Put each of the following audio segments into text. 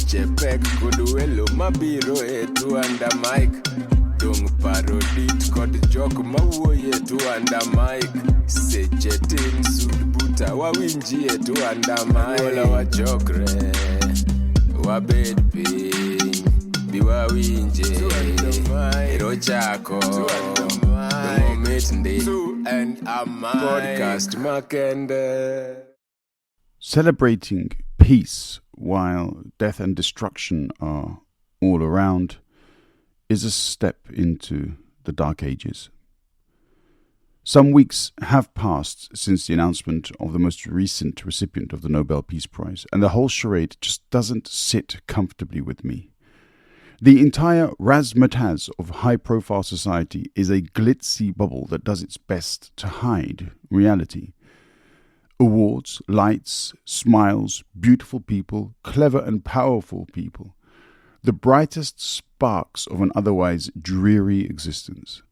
chepek kuduelo mabiro TwoandaMic dong parodit kod jok mawuoye TwoandaMic seche tin sud buta wawinji TwoandaMic wala wachokre wabed piny biwawinje ero chako moment ndi podcast makende. Celebrating peace while death and destruction are all around is a step into the Dark Ages. Some weeks have passed since the announcement of the most recent recipient of the Nobel Peace Prize, and the whole charade just doesn't sit comfortably with me. The entire razzmatazz of high-profile society is a glitzy bubble that does its best to hide reality. Awards, lights, smiles, beautiful people, clever and powerful people. The brightest sparks of an otherwise dreary existence.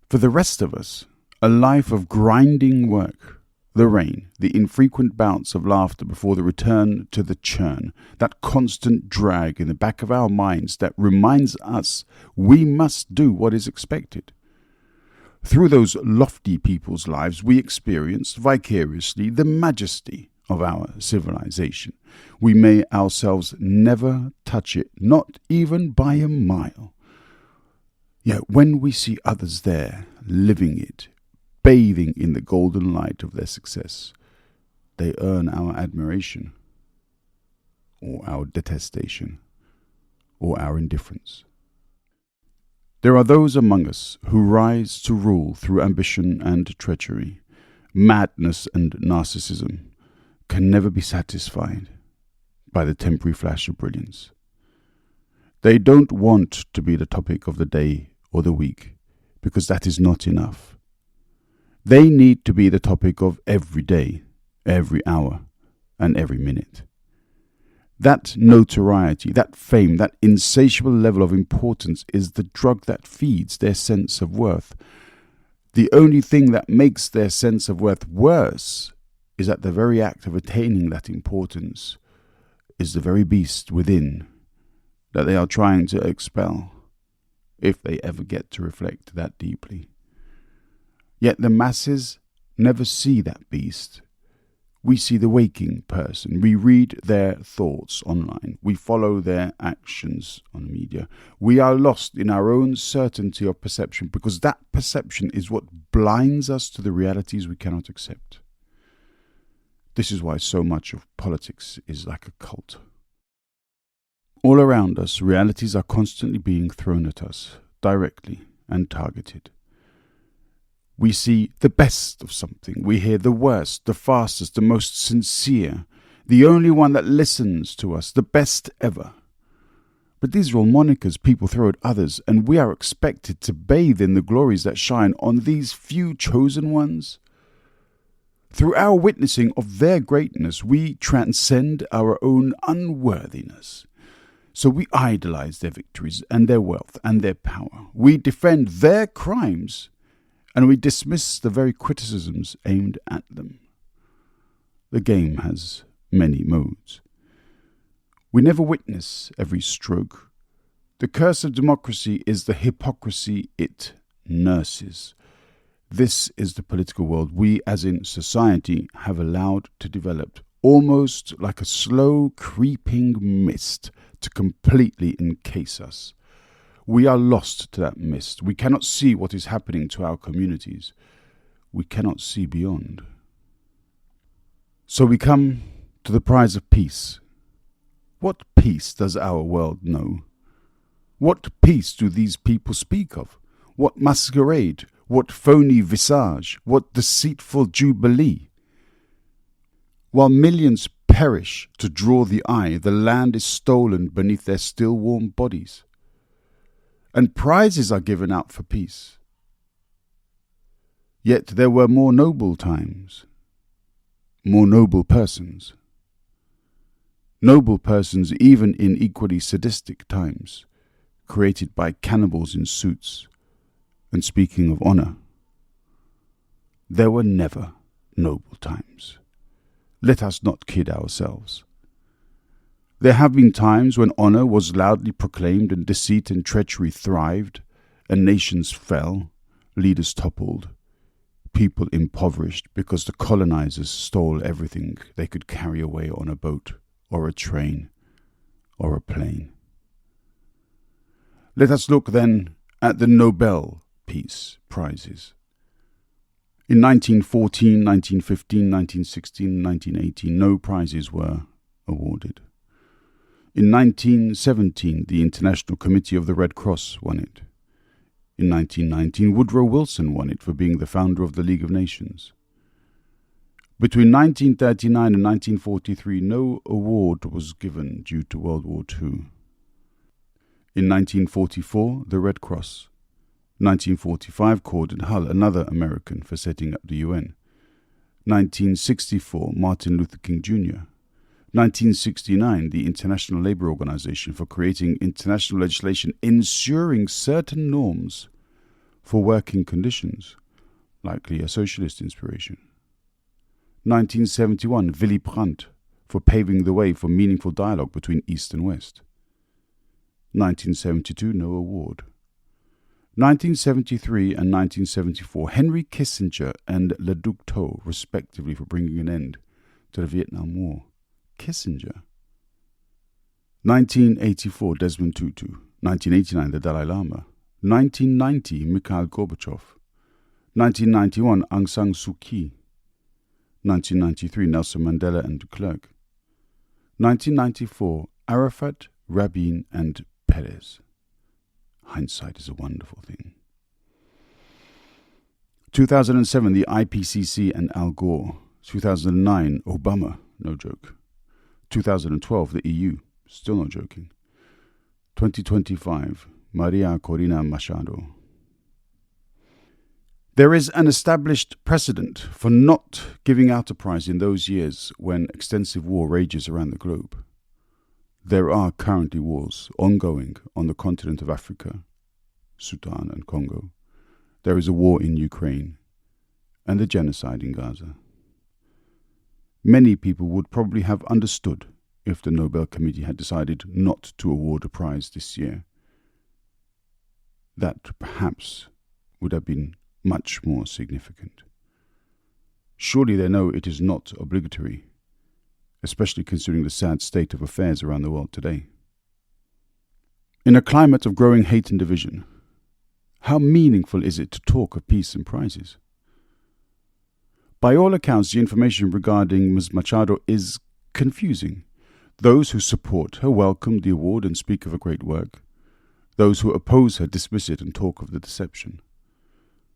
For the rest of us, a life of grinding work, the rain, the infrequent bouts of laughter before the return to the churn, that constant drag in the back of our minds that reminds us we must do what is expected. Through those lofty people's lives, we experience vicariously the majesty of our civilization. We may ourselves never touch it, not even by a mile. Yet when we see others there, living it, bathing in the golden light of their success, they earn our admiration, or our detestation, or our indifference. There are those among us who rise to rule through ambition and treachery. Madness and narcissism can never be satisfied by the temporary flash of brilliance. They don't want to be the topic of the day or the week, because that is not enough. They need to be the topic of every day, every hour, and every minute. That notoriety, that fame, that insatiable level of importance is the drug that feeds their sense of worth. The only thing that makes their sense of worth worse is that the very act of attaining that importance is the very beast within that they are trying to expel, if they ever get to reflect that deeply. Yet the masses never see that beast. We see the waking person. We read their thoughts online. We follow their actions on media. We are lost in our own certainty of perception because that perception is what blinds us to the realities we cannot accept. This is why so much of politics is like a cult. All around us, realities are constantly being thrown at us, directly and targeted. We see the best of something. We hear the worst, the fastest, the most sincere, the only one that listens to us, the best ever. But these are all monikers people throw at others, and we are expected to bathe in the glories that shine on these few chosen ones. Through our witnessing of their greatness, we transcend our own unworthiness. So we idolize their victories and their wealth and their power. We defend their crimes, and we dismiss the very criticisms aimed at them. The game has many modes. We never witness every stroke. The curse of democracy is the hypocrisy it nurses. This is the political world we, as in society, have allowed to develop, almost like a slow creeping mist to completely encase us. We are lost to that mist. We cannot see what is happening to our communities. We cannot see beyond. So we come to the prize of peace. What peace does our world know? What peace do these people speak of? What masquerade? What phony visage? What deceitful jubilee? While millions perish to draw the eye, the land is stolen beneath their still warm bodies. And prizes are given out for peace. Yet there were more noble times, more noble persons. Noble persons even in equally sadistic times, created by cannibals in suits. And speaking of honor, there were never noble times. Let us not kid ourselves. There have been times when honor was loudly proclaimed and deceit and treachery thrived, and nations fell, leaders toppled, people impoverished because the colonizers stole everything they could carry away on a boat or a train or a plane. Let us look then at the Nobel Peace Prizes. In 1914, 1915, 1916, and 1918, no prizes were awarded. In 1917, the International Committee of the Red Cross won it. In 1919, Woodrow Wilson won it for being the founder of the League of Nations. Between 1939 and 1943, no award was given due to World War II. In 1944, the Red Cross. 1945, Gordon Hull, another American, for setting up the UN. 1964, Martin Luther King Jr. 1969, the International Labour Organization for creating international legislation ensuring certain norms for working conditions, likely a socialist inspiration. 1971, Willy Brandt for paving the way for meaningful dialogue between East and West. 1972, no award. 1973 and 1974, Henry Kissinger and Le Duc Tho, respectively, for bringing an end to the Vietnam War. Kissinger. 1984, Desmond Tutu. 1989, the Dalai Lama. 1990, Mikhail Gorbachev. 1991, Aung San Suu Kyi. 1993, Nelson Mandela and de Klerk. 1994, Arafat, Rabin and Perez. Hindsight is a wonderful thing. 2007, the IPCC and Al Gore. 2009, Obama, no joke. 2012, the EU, still no joking. 2025, Maria Corina Machado. There is an established precedent for not giving out a prize in those years when extensive war rages around the globe. There are currently wars ongoing on the continent of Africa, Sudan and Congo. There is a war in Ukraine and the genocide in Gaza. Many people would probably have understood if the Nobel Committee had decided not to award a prize this year. That perhaps would have been much more significant. Surely they know it is not obligatory, especially considering the sad state of affairs around the world today. In a climate of growing hate and division, how meaningful is it to talk of peace and prizes? By all accounts, the information regarding Ms. Machado is confusing. Those who support her welcome the award and speak of her great work. Those who oppose her dismiss it and talk of the deception.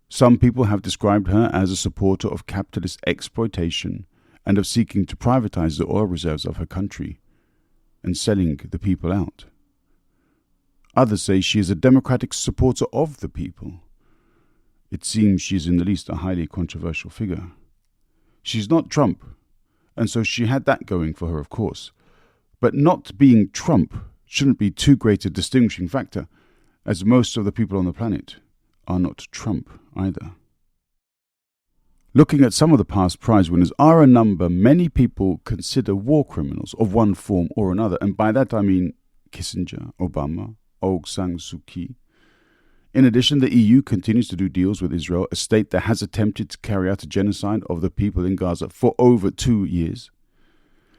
Some people have described her as a supporter of capitalist exploitation and of seeking to privatize the oil reserves of her country and selling the people out. Others say she is a democratic supporter of the people. It seems she is in the least a highly controversial figure. She's not Trump, and so she had that going for her, of course. But not being Trump shouldn't be too great a distinguishing factor, as most of the people on the planet are not Trump either. Looking at some of the past prize winners are a number many people consider war criminals of one form or another, and by that I mean Kissinger, Obama, Aung San Suu Kyi. In addition, the EU continues to do deals with Israel, a state that has attempted to carry out a genocide of the people in Gaza for over 2 years.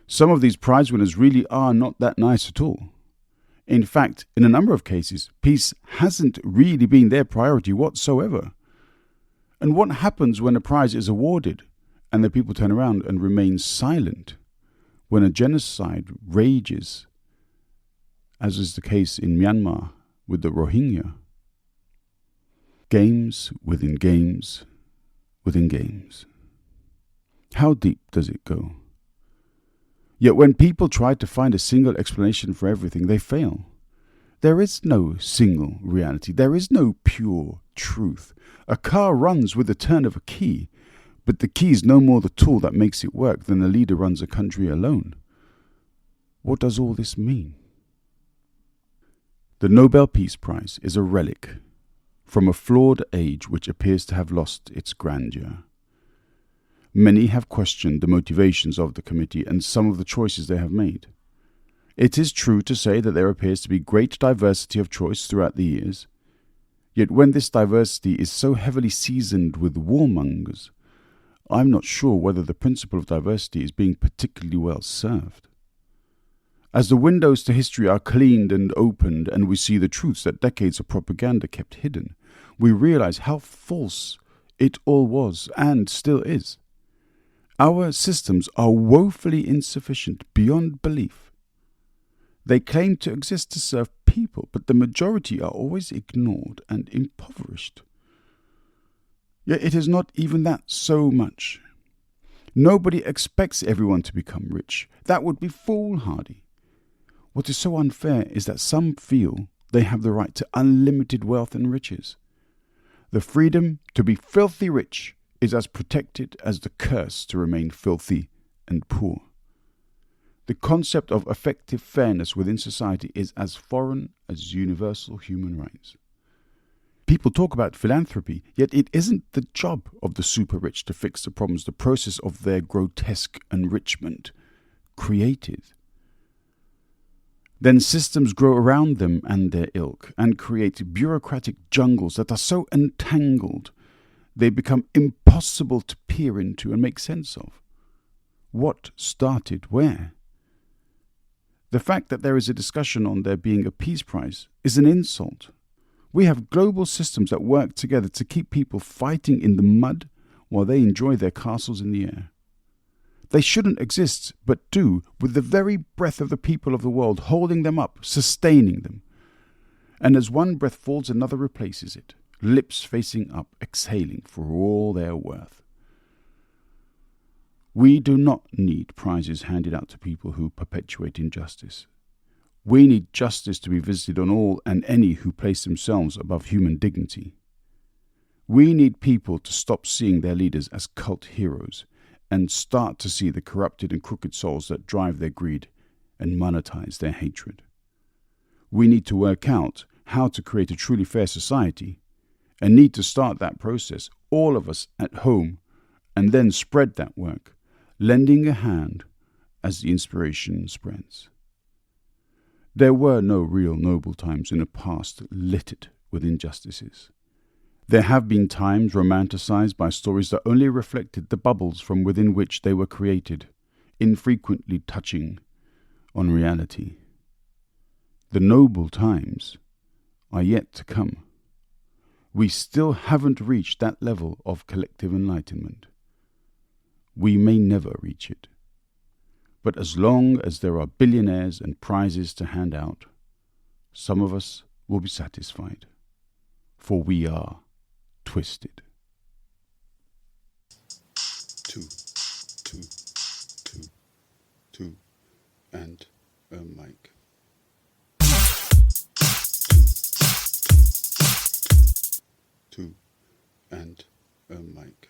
Some of these prize winners really are not that nice at all. In fact, in a number of cases, peace hasn't really been their priority whatsoever. And what happens when a prize is awarded and the people turn around and remain silent when a genocide rages, as is the case in Myanmar with the Rohingya? Games within games within games. How deep does it go? Yet when people try to find a single explanation for everything, they fail. There is no single reality. There is no pure truth. A car runs with the turn of a key, but the key is no more the tool that makes it work than a leader runs a country alone. What does all this mean? The Nobel Peace Prize is a relic from a flawed age which appears to have lost its grandeur. Many have questioned the motivations of the committee and some of the choices they have made. It is true to say that there appears to be great diversity of choice throughout the years, yet when this diversity is so heavily seasoned with warmongers, I'm not sure whether the principle of diversity is being particularly well served. As the windows to history are cleaned and opened and we see the truths that decades of propaganda kept hidden, we realize how false it all was and still is. Our systems are woefully insufficient beyond belief. They claim to exist to serve people, but the majority are always ignored and impoverished. Yet it is not even that so much. Nobody expects everyone to become rich. That would be foolhardy. What is so unfair is that some feel they have the right to unlimited wealth and riches. The freedom to be filthy rich is as protected as the curse to remain filthy and poor. The concept of effective fairness within society is as foreign as universal human rights. People talk about philanthropy, yet it isn't the job of the super rich to fix the problems the process of their grotesque enrichment created. Then systems grow around them and their ilk and create bureaucratic jungles that are so entangled they become impossible to peer into and make sense of. What started where? The fact that there is a discussion on there being a Peace Prize is an insult. We have global systems that work together to keep people fighting in the mud while they enjoy their castles in the air. They shouldn't exist, but do, with the very breath of the people of the world holding them up, sustaining them. And as one breath falls, another replaces it, lips facing up, exhaling for all their worth. We do not need prizes handed out to people who perpetuate injustice. We need justice to be visited on all and any who place themselves above human dignity. We need people to stop seeing their leaders as cult heroes and start to see the corrupted and crooked souls that drive their greed and monetize their hatred. We need to work out how to create a truly fair society and need to start that process, all of us at home, and then spread that work, lending a hand as the inspiration spreads. There were no real noble times in a past littered with injustices. There have been times romanticized by stories that only reflected the bubbles from within which they were created, infrequently touching on reality. The noble times are yet to come. We still haven't reached that level of collective enlightenment. We may never reach it. But as long as there are billionaires and prizes to hand out, some of us will be satisfied, for we are twisted. Two, and a mic. Two, and a mic.